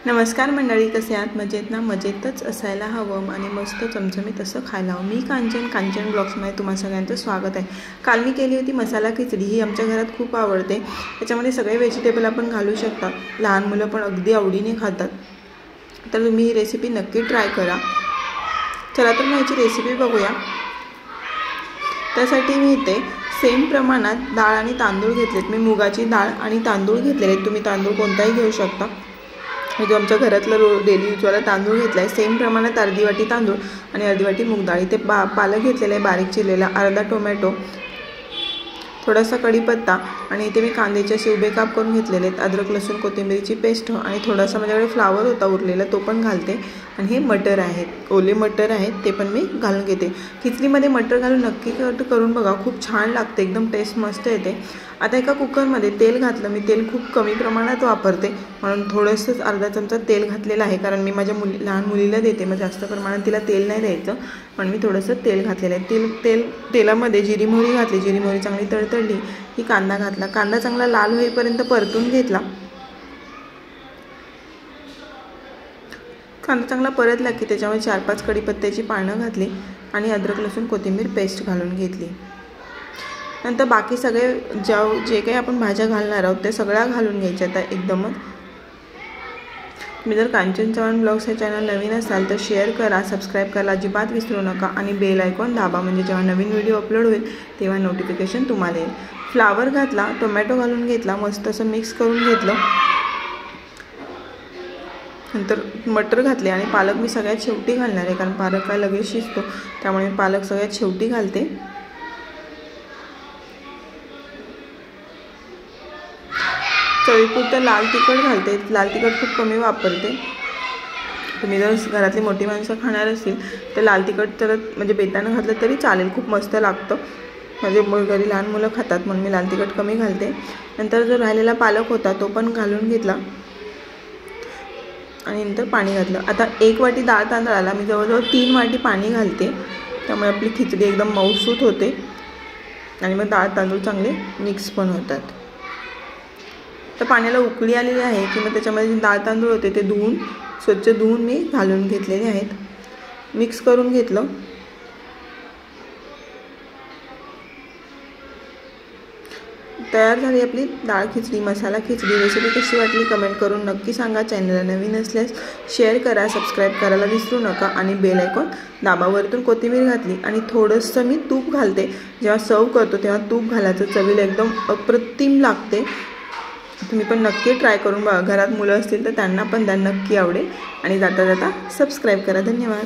नमस्कार मंडळी, कसे आहात? मजेत ना? मजेतच असायला हवं आणि मस्त चमचमीत असं खायला हवं। मी कांचन ब्लॉग्समध्ये तुम्हा सगळ्यांचं स्वागत आहे। काल मी केली होती मसाला खिचडी। ही आमच्या घरात खूप आवडते। त्याच्यामध्ये सगळे व्हेजिटेबल आपण घालू शकता, लहान मुलं पण अगदी आवडीने खातात। तर तुम्ही ही रेसिपी नक्की ट्राय करा। चला तर मग याची रेसिपी बघूया। त्यासाठी मी इथे सेम प्रमाणात डाळ आणि तांदूळ घेतलेत। मी मुगाची डाळ आणि तांदूळ घेतलेले। तुम्ही तांदूळ कोणताही घेऊ शकता। जो आमच्या घरातला डेली यूजवाला तांदूळ घेतला आहे, सेम प्रमाणात अर्धी वाटी तांदूळ आणि अर्धी वाटी मूग डाळ। इथे पालक घेतलेला आहे बारीक चिरलेला, अर्धा टोमॅटो, थोडासा कढीपत्ता आणि इथे मी कांद्याचे असे उभे काप करून घेतलेले आहेत। अद्रक लसूण कोथिंबीरची पेस्ट आणि थोडासा माझ्याकडे फ्लावर होता उरलेला, तो पण घालते। आणि हे मटर आहेत, ओले मटर आहेत, ते पण मी घालून घेते। खिचडीमध्ये मटर घालून नक्की करून बघा, खूप छान लागते, एकदम टेस्ट मस्त येते। आता एका कुकरमध्ये तेल घातलं। मी तेल खूप कमी प्रमाणात वापरते, म्हणून थोडंसंच अर्धा चमचा तेल घातलेलं आहे, कारण मी माझ्या लहान मुलीला देते, मग जास्त प्रमाणात तिला तेल नाही द्यायचं, पण मी थोडंसं तेल घातलेलं आहे। तेलामध्ये जिरी मोहरी घातली। जिरी मोहरी चांगली तडतडली की कांदा घातला। कांदा चांगला लाल होईपर्यंत परतून घेतला। कांदा चांगला परतला की त्याच्यामध्ये 4-5 कढीपत्त्याची पानं घातली आणि अद्रक लसूण कोथिंबीर पेस्ट घालून घेतली। नंतर बाकी सगळे जे काही आपण भाज्या घालणार आहोत ते सगळ्या घालून घ्यायच्या आता एकदमच। तुम्ही जर कांचन चव्हाण ब्लॉग्स हे चॅनल नवीन असाल तर शेअर करा, सबस्क्राईब करायला अजिबात विसरू नका आणि बेल आयकॉन दाबा, म्हणजे जेव्हा नवीन व्हिडिओ अपलोड होईल तेव्हा नोटिफिकेशन तुम्हाला येईल। फ्लावर घातला, टोमॅटो घालून घेतला, मस्त असं मिक्स करून घेतलं। नंतर मटर घातले आणि पालक मी सगळ्यात शेवटी घालणार आहे, कारण पालक काय लगेच शिजतो, त्यामुळे मी पालक सगळ्यात शेवटी घालते। चवीपुरतं लाल तिखट घालते। लाल तिखट खूप कमी वापरते। तुम्ही जर घरातली मोठी माणसं खाणार असेल तर लाल तिखट तर म्हणजे बेतानं घातलं तरी चालेल, खूप मस्त लागतं। म्हणजे घरी लहान मुलं खातात म्हणून मी लाल तिखट कमी घालते। नंतर जो राहिलेला पालक होता तो पण घालून घेतला आणि नंतर पाणी घातलं। आता 1 वाटी डाळ तांदळाला मी जवळजवळ 3 वाटी पाणी घालते, त्यामुळे आपली खिचडी एकदम मऊसूत होते आणि मग डाळ तांदूळ चांगले मिक्स पण होतात। तर पाण्याला उकळी आलेली आहे की मग त्याच्यामध्ये डाळ तांदूळ होते ते स्वच्छ धुवून मी घालून घेतलेले आहेत, मिक्स करून घेतलं। तयार झाली आपली डाळ खिचडी, मसाला खिचडी। रेसिपी कशी वाटली कमेंट करून नक्की सांगा। चॅनलला नवीन असल्यास शेअर करा, सबस्क्राईब करायला विसरू नका आणि बेल आयकॉन दाबा। वरतून कोथिंबीर घातली आणि थोडंसं मी तूप घालते। जेव्हा सर्व करतो तेव्हा तूप घालायचं, चवीला एकदम अप्रतिम लागते। तुम्ही पण नक्की ट्राय करून बघा। घरात मुलं असतील तर त्यांना पण नक्की आवडेल आणि जाता जाता सबस्क्राईब करा। धन्यवाद।